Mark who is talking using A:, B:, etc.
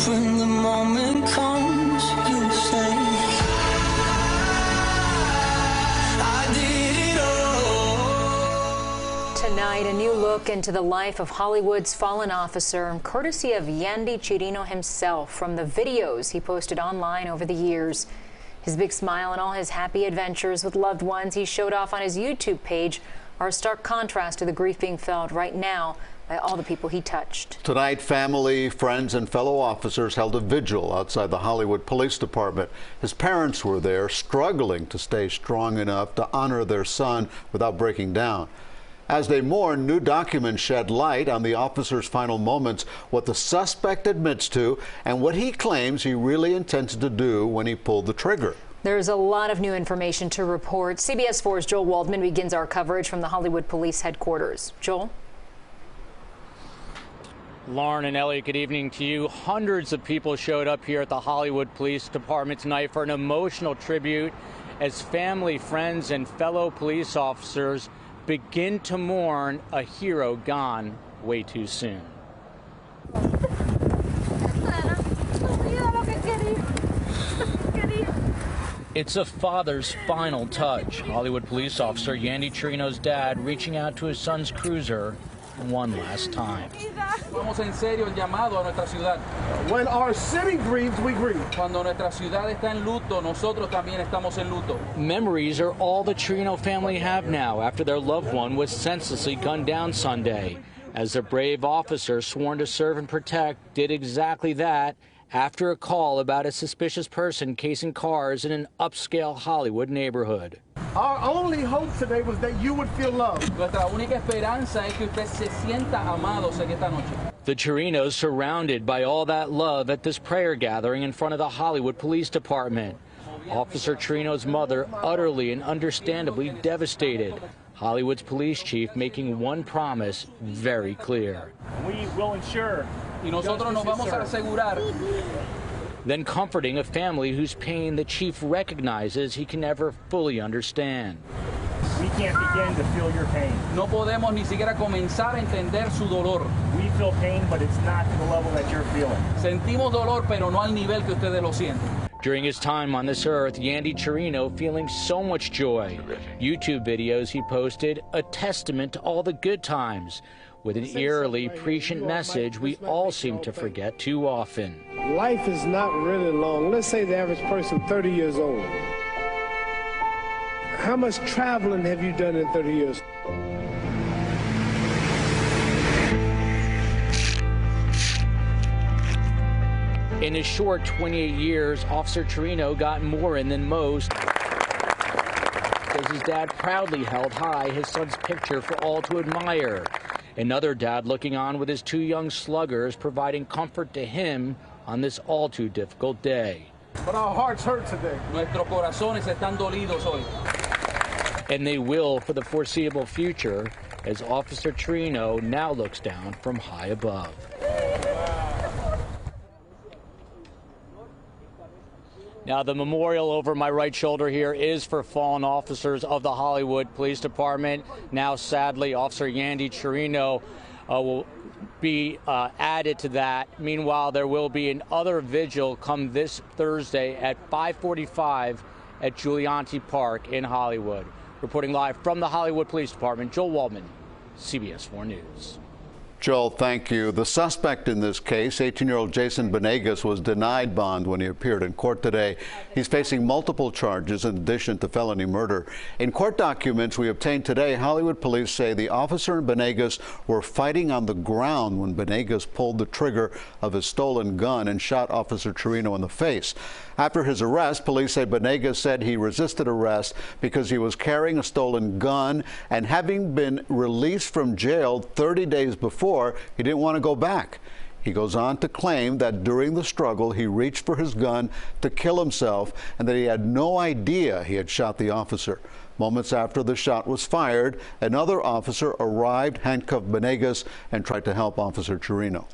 A: When the moment comes, you say, I did it all.
B: Tonight, a new look into the life of Hollywood's fallen officer, courtesy of Yandy Chirino himself, from the videos he posted online over the years. His big smile and all his happy adventures with loved ones he showed off on his YouTube page are a stark contrast to the grief being felt right now by all the people he touched.
C: Tonight, family, friends, and fellow officers held a vigil outside the Hollywood Police Department. His parents were there, struggling to stay strong enough to honor their son without breaking down. As they mourn, new documents shed light on the officer's final moments, what the suspect admits to, and what he claims he really intended to do when he pulled the trigger.
B: There's a lot of new information to report. CBS 4's Joel Waldman begins our coverage from the Hollywood Police headquarters. Joel?
D: Lauren and Elliot, good evening to you. Hundreds of people showed up here at the Hollywood Police Department tonight for an emotional tribute as family, friends, and fellow police officers begin to mourn a hero gone way too soon. It's a father's final touch. Hollywood police officer Yandy Chirino's dad reaching out to his son's cruiser one last time.
E: Vamos en serio el llamado a nuestra ciudad.
F: When our city grieves, we grieve.
E: Cuando nuestra ciudad está en luto, nosotros también estamos en luto.
D: Memories are all the Chirino family have now after their loved one was senselessly gunned down Sunday, as the brave officer sworn to serve and protect did exactly that after a call about a suspicious person casing cars in an upscale Hollywood neighborhood.
F: Our only hope today was that you would feel loved.
E: Nuestra única esperanza es que usted se sienta amados en esta noche.
D: The Chirinos surrounded by all that love at this prayer gathering in front of the Hollywood Police Department. Officer Chirino's mother utterly and understandably devastated. Hollywood's police chief making one promise very clear.
G: We will ensure.
E: Y nosotros nos vamos a asegurar.
D: Then comforting a family whose pain the chief recognizes he can never fully understand.
G: We can't begin to feel your pain.
E: No podemos ni siquiera comenzar a entender su dolor.
G: We feel pain, but it's not to the level that you're feeling.
E: Sentimos dolor, pero no al nivel que ustedes lo sienten.
D: During his time on this earth, Yandy Chirino feeling so much joy. YouTube videos he posted, a testament to all the good times, with an eerily prescient message we all seem to forget too often.
F: Life is not really long. Let's say the average person 30 years old. How much traveling have you done in 30 years?
D: In his short 28 years, Officer Chirino got more in than most, as his dad proudly held high his son's picture for all to admire. Another dad looking on with his two young sluggers, providing comfort to him on this all too difficult day.
F: But our hearts hurt today.
E: Nuestros corazones están dolidos hoy.
D: And they will for the foreseeable future, as Officer Chirino now looks down from high above. Now, the memorial over my right shoulder here is for fallen officers of the Hollywood Police Department. Now, sadly, Officer Yandy Chirino will be added to that. Meanwhile, there will be another vigil come this Thursday at 5:45 at Giuliani Park in Hollywood. Reporting live from the Hollywood Police Department, Joel Waldman, CBS 4 News.
C: Joel, thank you. The suspect in this case, 18-year-old Jason Benegas, was denied bond when he appeared in court today. He's facing multiple charges in addition to felony murder. In court documents we obtained today, Hollywood police say the officer and Benegas were fighting on the ground when Benegas pulled the trigger of his stolen gun and shot Officer Chirino in the face. After his arrest, police say Benegas said he resisted arrest because he was carrying a stolen gun, and having been released from jail 30 days before, he didn't want to go back. He goes on to claim that during the struggle, he reached for his gun to kill himself and that he had no idea he had shot the officer. Moments after the shot was fired, another officer arrived, handcuffed Benegas, and tried to help Officer Chirino.